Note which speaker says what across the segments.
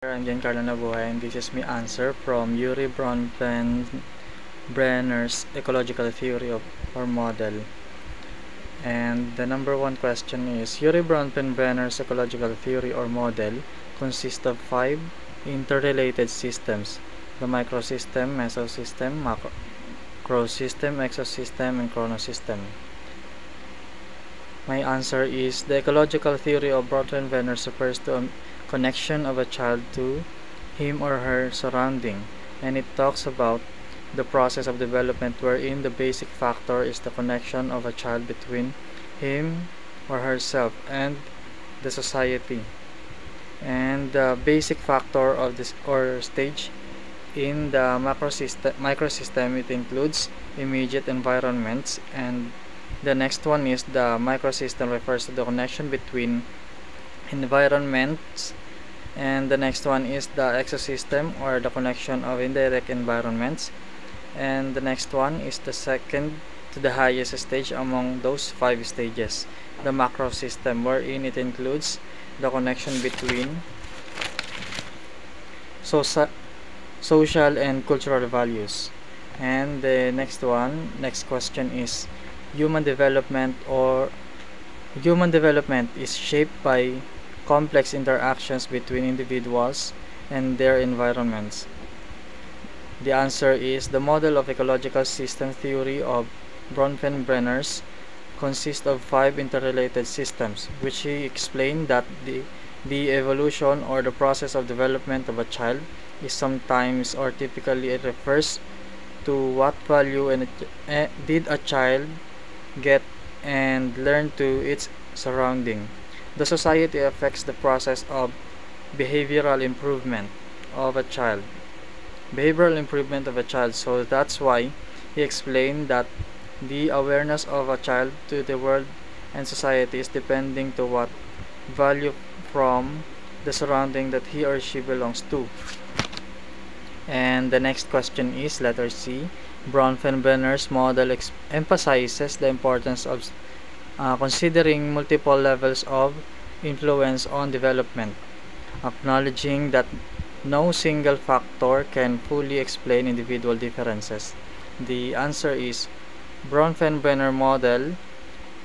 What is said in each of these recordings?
Speaker 1: I'm Giancarlo Nabuhay, and this is my answer from Yuri Bronfenbrenner's ecological theory or model. And the number one question is, Yuri Bronfenbrenner's ecological theory or model consists of 5 interrelated systems: the microsystem, mesosystem, macrosystem, exosystem, and chronosystem. My answer is, the ecological theory of Bronfenbrenner refers to a connection of a child to him or her surrounding, and it talks about the process of development wherein the basic factor is the connection of a child between him or herself and the society. And the basic factor of this or stage in the microsystem, it includes immediate environments, and the next one is the microsystem refers to the connection between environments, and the next one is the exosystem or the connection of indirect environments, and the next one is the second to the highest stage among those 5 stages, the macrosystem, wherein it includes the connection between social and cultural values. And the next question is, human development is shaped by complex interactions between individuals and their environments. The answer is, the model of ecological system theory of Bronfenbrenner's consists of 5 interrelated systems, which he explained that the evolution or the process of development of a child is sometimes or typically it refers to what value did a child get and learn to its surrounding. The society affects the process of behavioral improvement of a child. So that's why he explained that the awareness of a child to the world and society is depending to what value from the surrounding that he or she belongs to. And the next question is letter C. Bronfenbrenner's model emphasizes the importance of considering multiple levels of influence on development, acknowledging that no single factor can fully explain individual differences. The answer is, Bronfenbrenner model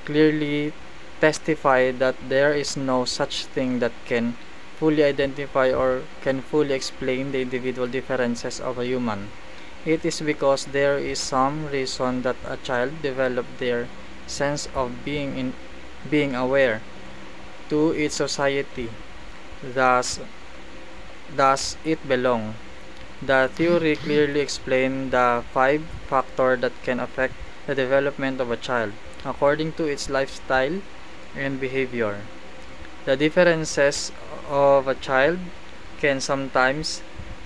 Speaker 1: clearly testified that there is no such thing that can fully identify or can fully explain the individual differences of a human. It is because there is some reason that a child developed their sense of being aware to its society, thus it belong. The theory clearly explained the 5 factors that can affect the development of a child according to its lifestyle and behavior. The differences of a child can sometimes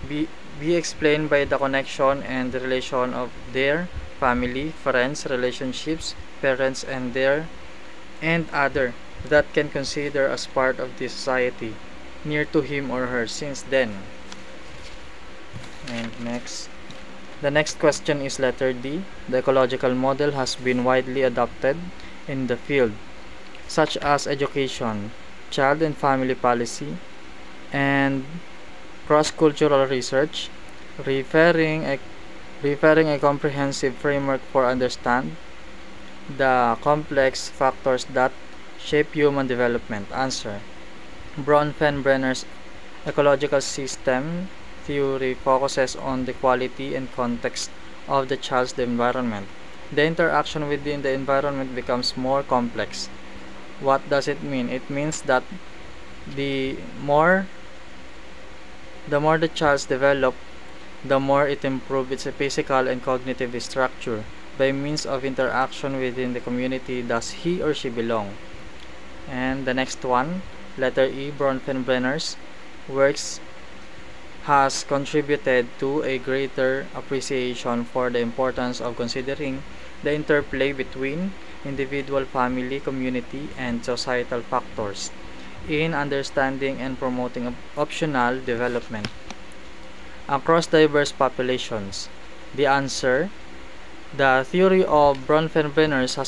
Speaker 1: be explained by the connection and the relation of their family, friends, relationships, parents, and other that can consider as part of the society near to him or her since then. And the next question is letter D. The ecological model has been widely adopted in the field, such as education, child and family policy, and cross-cultural research, referring a comprehensive framework for understand the complex factors that shape human development. Answer: Bronfenbrenner's ecological system theory focuses on the quality and context of the child's environment. The interaction within the environment becomes more complex. What does it mean? It means that the more the child develops, the more it improves its physical and cognitive structure by means of interaction within the community thus he or she belongs. And the next one, letter E. Bronfenbrenner's works has contributed to a greater appreciation for the importance of considering the interplay between individual, family, community, and societal factors in understanding and promoting optional development across diverse populations. The answer: the theory of Bronfenbrenner has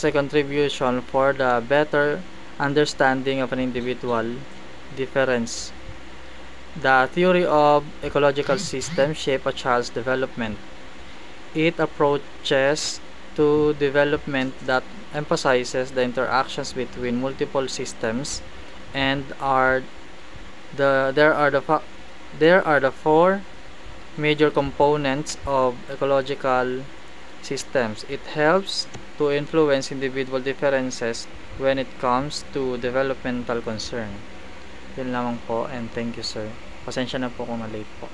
Speaker 1: a contribution for the better understanding of an individual difference The theory of ecological systems shape a child's development. It approaches to development that emphasizes the interactions between multiple systems and there are the four major components of ecological systems. It helps to influence individual differences when it comes to developmental concern. Yun lamang po, and thank you, sir. Pasensya na po kung na-late po.